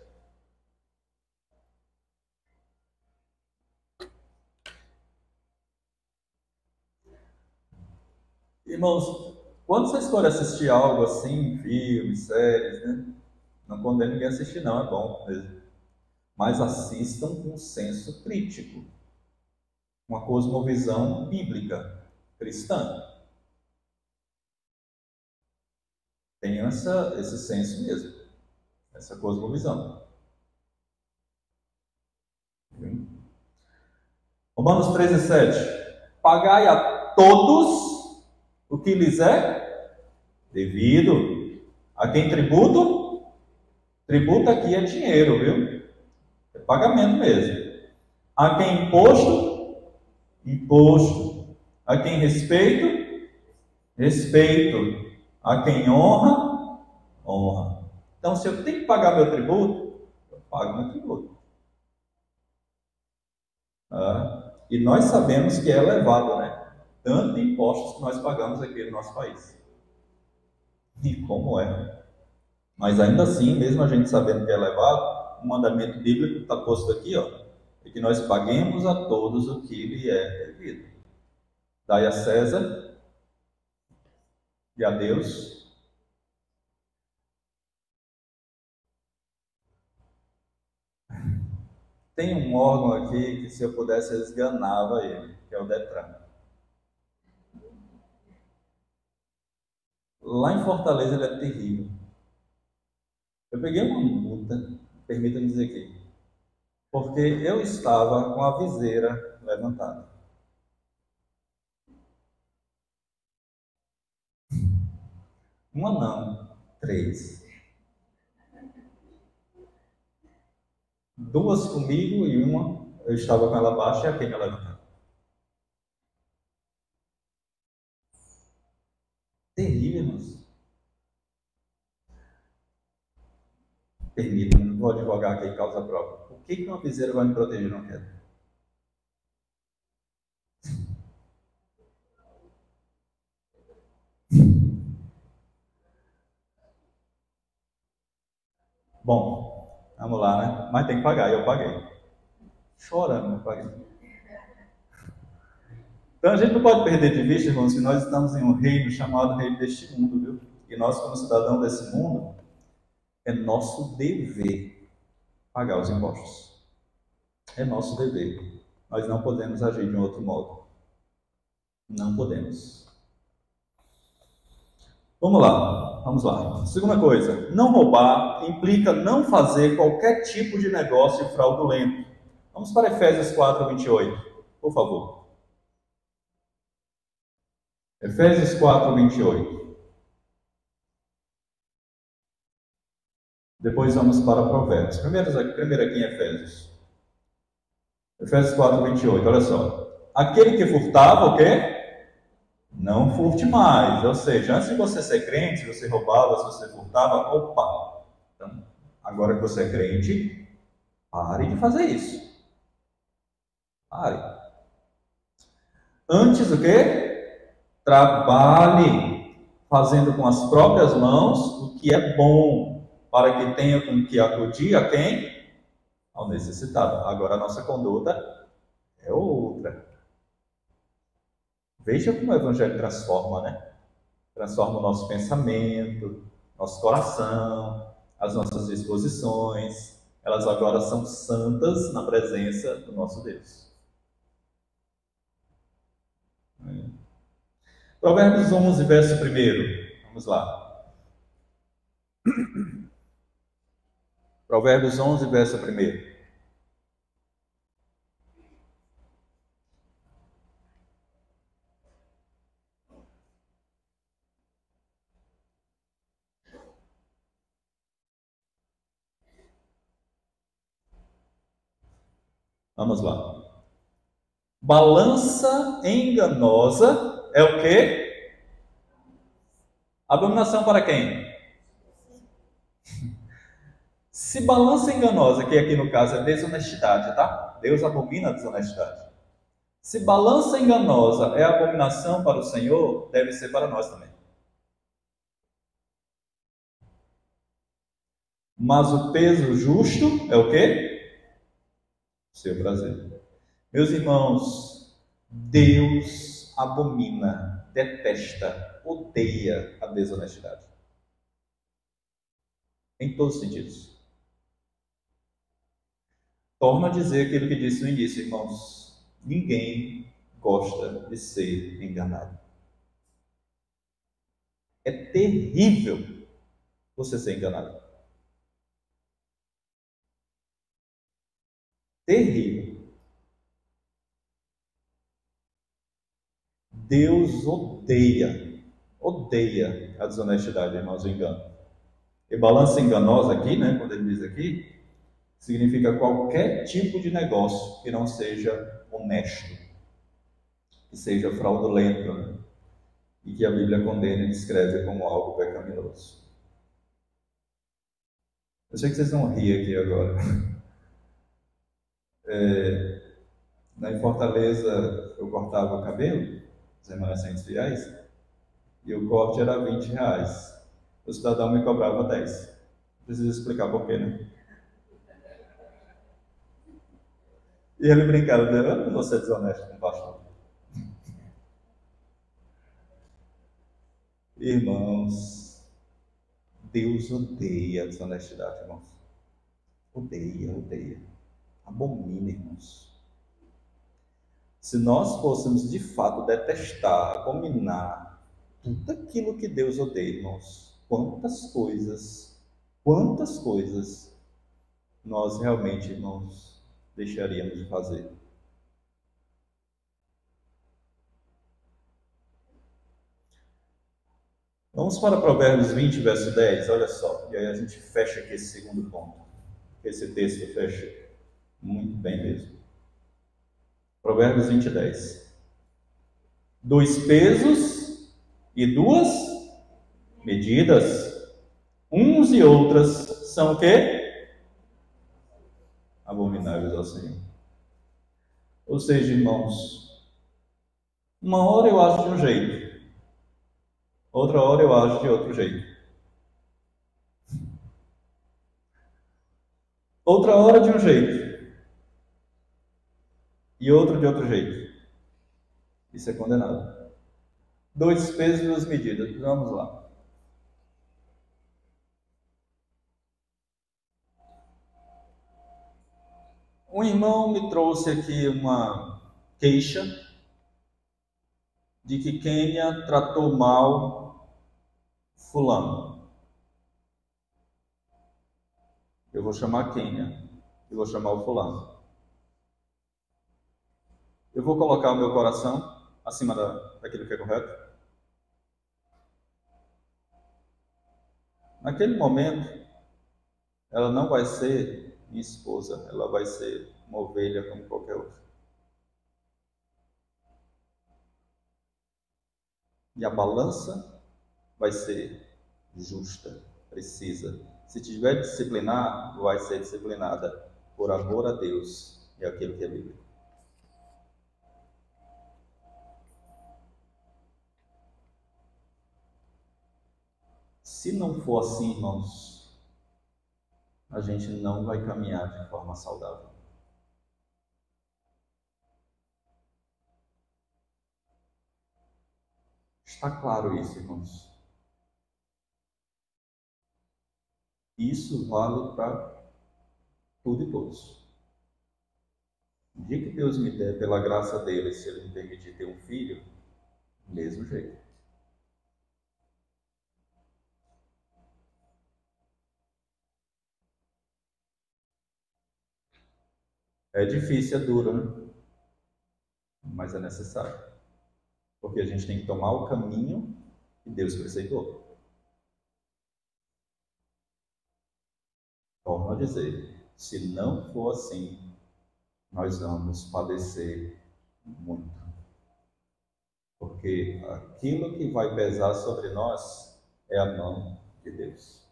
Irmãos, quando vocês forem assistir algo assim, filmes, séries, né? Não condeno ninguém a assistir, não, é bom mesmo. Mas assistam com senso crítico, uma cosmovisão bíblica, cristã. Tenham esse senso mesmo, essa cosmovisão. Romanos 13:7. Pagai a todos o que lhes é devido. A quem tributo? Tributo aqui é dinheiro, viu? É pagamento mesmo. A quem imposto? Imposto. A quem respeito? Respeito. A quem honra? Honra. Então, se eu tenho que pagar meu tributo, eu pago meu tributo. E nós sabemos que é elevado, né? Tanto de impostos que nós pagamos aqui no nosso país. E como é? Mas ainda assim, mesmo a gente sabendo que é elevado, o mandamento bíblico está posto aqui, ó, é que nós paguemos a todos o que lhe é devido. Dai a César e a Deus. Tem um órgão aqui que, se eu pudesse, eu esganava ele, que é o Detran. Lá em Fortaleza ele é terrível. Eu peguei uma multa, permita-me dizer aqui, porque eu estava com a viseira levantada. Uma não, 3. 2 comigo e uma eu estava com ela baixa e a quenga levantada. Terrível, irmãos. Permita-me, não vou advogar aqui em causa própria. Por que uma viseira vai me proteger de uma queda? Bom, vamos lá, né? Mas tem que pagar, e eu paguei. Chorando, eu paguei. Então a gente não pode perder de vista, irmãos, que nós estamos em um reino chamado reino deste mundo, viu? E nós, como cidadão desse mundo, é nosso dever pagar os impostos. É nosso dever. Nós não podemos agir de um outro modo. Não podemos. Vamos lá. Segunda coisa, não roubar implica não fazer qualquer tipo de negócio fraudulento. Vamos para Efésios 4:28, por favor. Efésios 4:28. Depois vamos para Provérbios. Primeiro aqui em Efésios. Efésios 4:28, olha só. Aquele que furtava, o quê? Não furte mais. Ou seja, antes de você ser crente, se você roubava, se você furtava, opa. Então, agora que você é crente, pare de fazer isso. Pare. Antes o quê? Trabalhe fazendo com as próprias mãos o que é bom, para que tenha com que acudir a quem? Ao necessitado. Agora a nossa conduta é outra. Veja como o Evangelho transforma, né? Transforma o nosso pensamento, nosso coração, as nossas disposições. Elas agora são santas na presença do nosso Deus. Provérbios 11, verso 1. Vamos lá. Provérbios 11, verso 1. Vamos lá. Balança enganosa é o quê? Abominação para quem? Se balança enganosa, que aqui no caso é desonestidade, tá? Deus abomina a desonestidade. Se balança enganosa é abominação para o Senhor, deve ser para nós também. Mas o peso justo é o quê? Seu prazer. Meus irmãos, Deus abomina detesta, odeia a desonestidade. Em todos os sentidos. Torno a dizer aquilo que disse no início, irmãos. Ninguém gosta de ser enganado. É terrível você ser enganado. Terrível. Deus odeia a desonestidade, irmãos, o engano. E balança enganosa aqui, né, quando ele diz aqui, significa qualquer tipo de negócio que não seja honesto, que seja fraudulento, né? E que a Bíblia condena e descreve como algo pecaminoso. Eu sei que vocês vão rir aqui agora. Em Fortaleza, eu cortava o cabelo, os remanescentes fiéis, e o corte era R$20. O cidadão me cobrava 10. Não precisa explicar por quê, né? E ele brincava, dizendo, eu não vou ser desonesto com o pastor. Irmãos, Deus odeia a desonestidade, irmãos. Odeia. Abomina, irmãos. Se nós fôssemos de fato detestar, abominar tudo aquilo que Deus odeia, irmãos, quantas coisas nós realmente, irmãos, deixaríamos de fazer. Vamos para Provérbios 20, verso 10, olha só, e aí a gente fecha aqui esse segundo ponto. Esse texto fecha muito bem mesmo. Provérbios 20, 10. 2 pesos e 2 medidas, uns e outras, são o quê? Abomináveis ao Senhor. Ou seja, irmãos, uma hora eu acho de um jeito, outra hora eu acho de outro jeito. Outra hora de um jeito e outro de outro jeito. Isso é condenado. 2 pesos e 2 medidas. Vamos lá. Um irmão me trouxe aqui uma queixa de que Quênia tratou mal fulano. Eu vou chamar Quênia e vou chamar o fulano. Eu vou colocar o meu coração acima daquilo que é correto? Naquele momento, ela não vai ser minha esposa, ela vai ser uma ovelha como qualquer outra. E a balança vai ser justa, precisa. Se tiver que disciplinar, vai ser disciplinada por amor a Deus e aquilo que é bíblico. Se não for assim, irmãos, a gente não vai caminhar de forma saudável. Está claro isso, irmãos? Isso vale para tudo e todos. O dia que Deus me der, pela graça dele, se ele me permitir ter um filho, do mesmo jeito. É difícil, é duro, né? Mas é necessário. Porque a gente tem que tomar o caminho que Deus preceitou. Torno a dizer, se não for assim, nós vamos padecer muito. Porque aquilo que vai pesar sobre nós é a mão de Deus.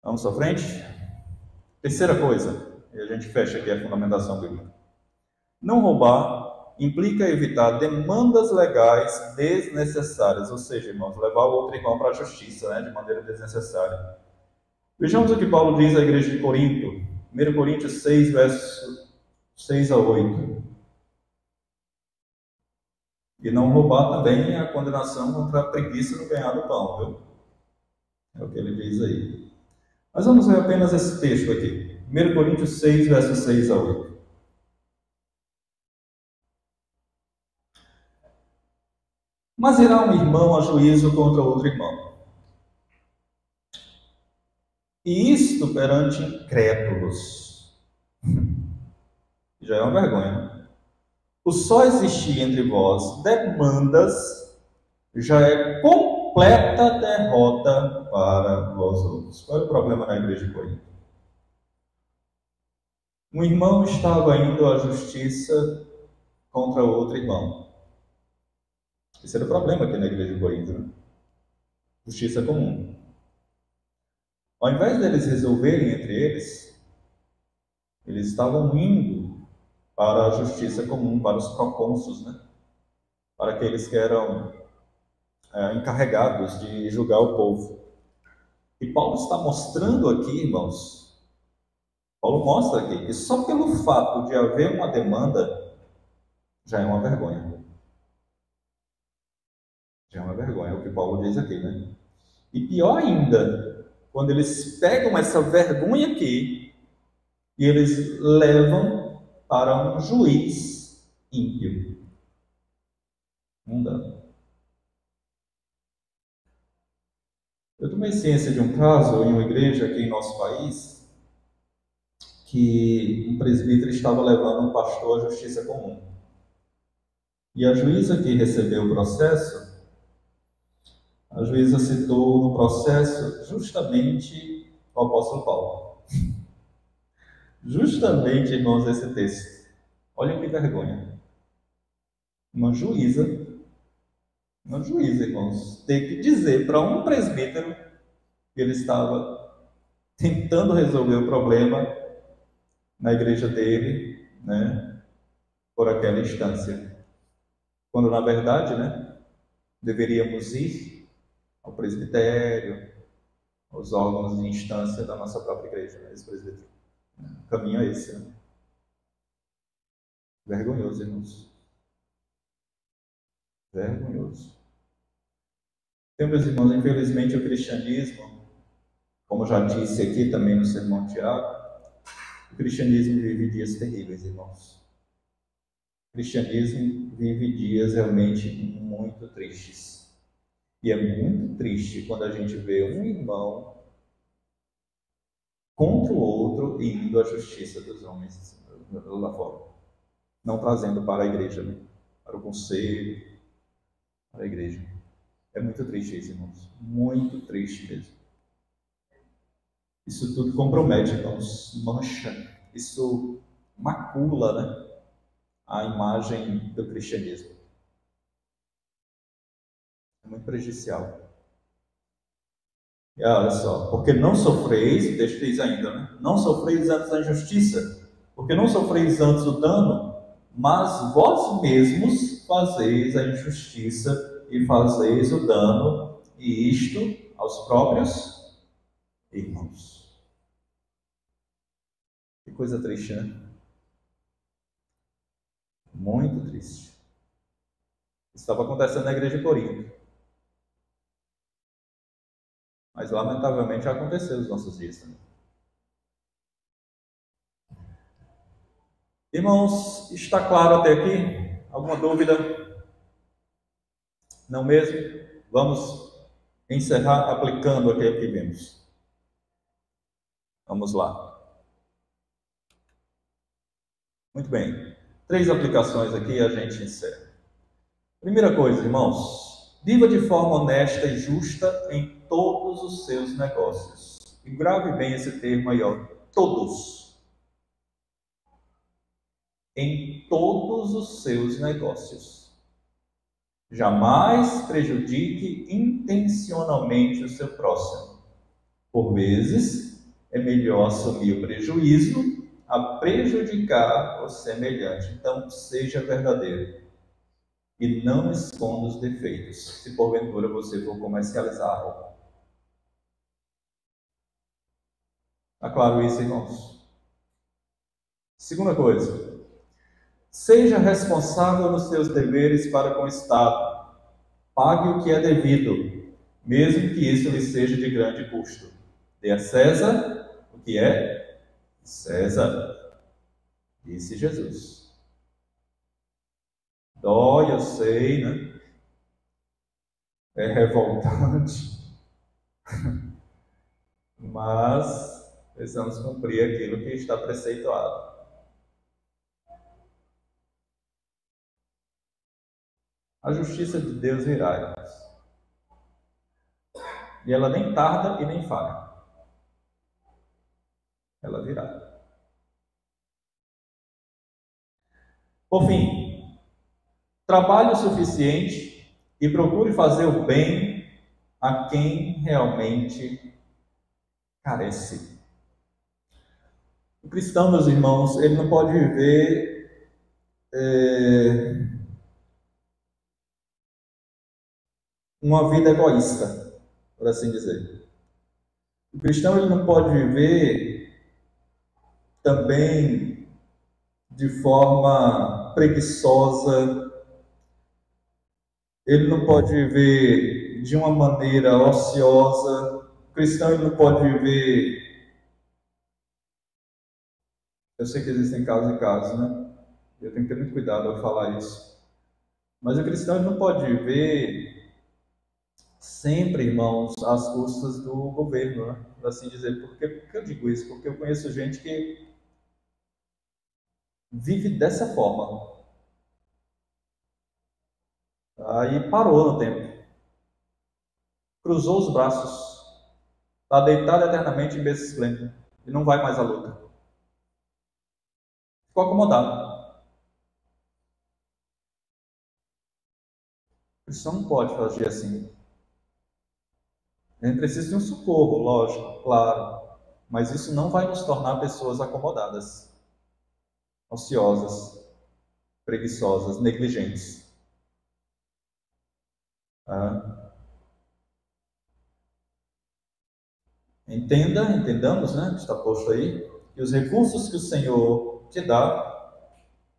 Vamos à frente? Terceira coisa, e a gente fecha aqui a fundamentação bíblica. Não roubar implica evitar demandas legais desnecessárias, ou seja, irmãos, levar o outro irmão para a justiça, né, de maneira desnecessária. Vejamos o que Paulo diz à igreja de Corinto, 1 Coríntios 6, verso 6 a 8. E não roubar também a condenação contra a preguiça no ganhar do pão, viu? É o que ele diz aí. Mas vamos ver apenas esse texto aqui. 1 Coríntios 6, verso 6 a 8. Mas irá um irmão a juízo contra outro irmão. E isto perante incrédulos. Já é uma vergonha. O só existir entre vós demandas já é completa derrota para vós outros. Qual é o problema na igreja de Corinto? Um irmão estava indo à justiça contra outro irmão. Esse era o problema aqui na igreja de Corinto, né? Justiça comum. Ao invés deles resolverem entre eles, eles estavam indo para a justiça comum, para os procônsulos, né? Para aqueles que eram encarregados de julgar o povo. E Paulo está mostrando aqui, irmãos, Paulo mostra aqui que só pelo fato de haver uma demanda já é uma vergonha. Já é uma vergonha, é o que Paulo diz aqui, né? E pior ainda, quando eles pegam essa vergonha aqui e eles levam para um juiz ímpio. Não dá. Eu tomei ciência de um caso em uma igreja aqui em nosso país que um presbítero estava levando um pastor à justiça comum. E a juíza que recebeu o processo, a juíza citou no processo justamente o apóstolo Paulo. Justamente, irmãos, esse texto. Olha que vergonha. Uma juíza, irmãos, ter que dizer para um presbítero que ele estava tentando resolver o problema na igreja dele, né, por aquela instância. Quando, na verdade, né, deveríamos ir ao presbitério, aos órgãos de instância da nossa própria igreja, né, esse presbítero. O caminho é esse, né? Vergonhoso, irmãos. Vergonhoso. Então, meus irmãos, infelizmente o cristianismo, como já disse aqui também no Sermão de Tiago, o cristianismo vive dias terríveis, irmãos. O cristianismo vive dias realmente muito tristes. E é muito triste quando a gente vê um irmão contra o outro e indo à justiça dos homens lá fora. Não trazendo para a igreja, né? Para o conselho, para a igreja. É muito triste isso, irmãos. Muito triste mesmo. Isso tudo compromete, irmãos, mancha. Isso macula, né, a imagem do cristianismo. É muito prejudicial. E olha só, porque não sofreis, o texto diz ainda, né? Não sofreis antes a injustiça, porque não sofreis antes o dano, mas vós mesmos fazeis a injustiça e fazeis o dano, e isto aos próprios irmãos. Que coisa triste, né? Muito triste. Isso estava acontecendo na igreja de Corinto. Mas, lamentavelmente, já aconteceu nos nossos dias também. Irmãos, está claro até aqui? Alguma dúvida? Não mesmo? Vamos encerrar aplicando aquilo que vimos. Vamos lá. Muito bem. 3 aplicações aqui e a gente encerra. Primeira coisa, irmãos. Viva de forma honesta e justa em todos os seus negócios. E grave bem esse termo aí, ó. Todos. Em todos os seus negócios. Jamais prejudique intencionalmente o seu próximo. Por vezes, é melhor assumir o prejuízo a prejudicar o semelhante. Então, seja verdadeiro e não esconda os defeitos, se porventura você for comercializar algo. Está claro isso, irmãos? Segunda coisa, seja responsável nos seus deveres para com o Estado. Pague o que é devido, mesmo que isso lhe seja de grande custo. Dê a César o que é César, disse Jesus. Dói, eu sei, né? É revoltante, mas precisamos cumprir aquilo que está preceituado. A justiça de Deus virá, irmãos. E ela nem tarda e nem falha. Ela virá. Por fim, trabalhe o suficiente e procure fazer o bem a quem realmente carece. O cristão, meus irmãos, ele não pode viver uma vida egoísta, por assim dizer. O cristão ele não pode viver também de forma preguiçosa, ele não pode viver de uma maneira ociosa. O cristão ele não pode viver. Eu sei que existem casos e casos, né? Eu tenho que ter muito cuidado ao falar isso. Mas o cristão ele não pode viver sempre, irmãos, às custas do governo, né? Por assim dizer. Por que eu digo isso? Porque eu conheço gente que vive dessa forma. Aí parou no tempo. Cruzou os braços. Está deitado eternamente em berço esplêndido. E não vai mais à luta. Ficou acomodado. O cristão não pode fazer assim. A gente precisa de um socorro, lógico, claro. Mas isso não vai nos tornar pessoas acomodadas, ociosas, preguiçosas, negligentes. Entendamos, né, que está posto aí, que os recursos que o Senhor te dá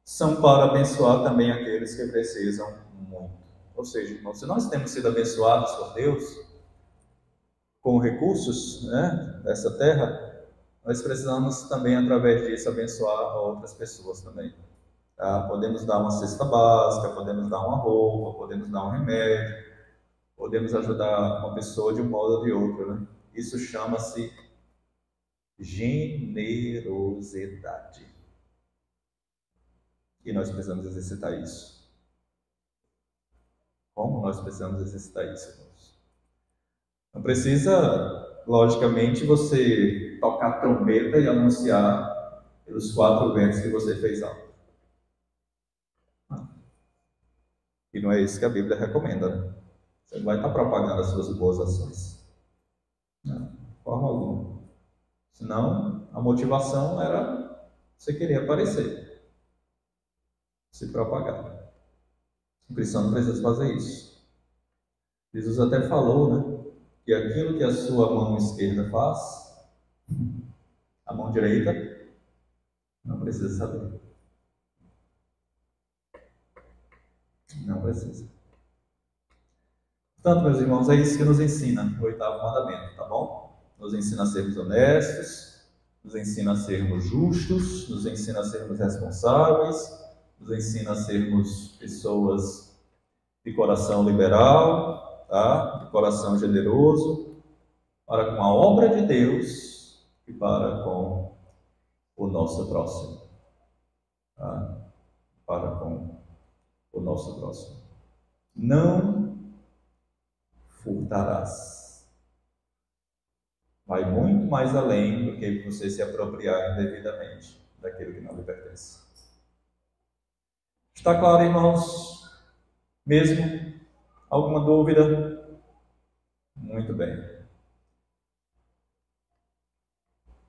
são para abençoar também aqueles que precisam muito. Ou seja, irmãos, se nós temos sido abençoados por Deus com recursos, né, dessa terra, nós precisamos também, através disso, abençoar outras pessoas também. Tá? Podemos dar uma cesta básica, podemos dar uma roupa, podemos dar um remédio, podemos ajudar uma pessoa de um modo ou de outro, né? Isso chama-se generosidade. E nós precisamos exercitar isso. Como nós precisamos exercitar isso, irmãos? Não precisa, logicamente, você tocar trombeta e anunciar pelos 4 ventos que você fez algo. E não é isso que a Bíblia recomenda, né? Você não vai estar propagando as suas boas ações. Não, de forma alguma. Senão, a motivação era você querer aparecer, se propagar. O cristão não precisa fazer isso. Jesus até falou, né, que aquilo que a sua mão esquerda faz, a mão direita não precisa saber. Não precisa. Portanto, meus irmãos, é isso que nos ensina o 8º mandamento, tá bom? Nos ensina a sermos honestos, nos ensina a sermos justos, nos ensina a sermos responsáveis, nos ensina a sermos pessoas de coração liberal, tá? De coração generoso, para com a obra de Deus e para com o nosso próximo. Tá? Para com o nosso próximo. Não furtarás. Vai muito mais além do que você se apropriar indevidamente daquilo que não lhe pertence. Está claro, irmãos? Mesmo? Alguma dúvida? Muito bem.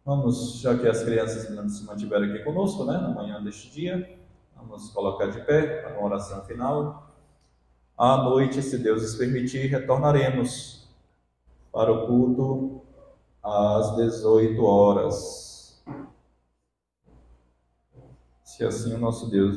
Vamos, já que as crianças não se mantiveram aqui conosco, né, na manhã deste dia, vamos colocar de pé para uma oração final. À noite, se Deus nos permitir, retornaremos para o culto às 18 horas. Se assim o nosso Deus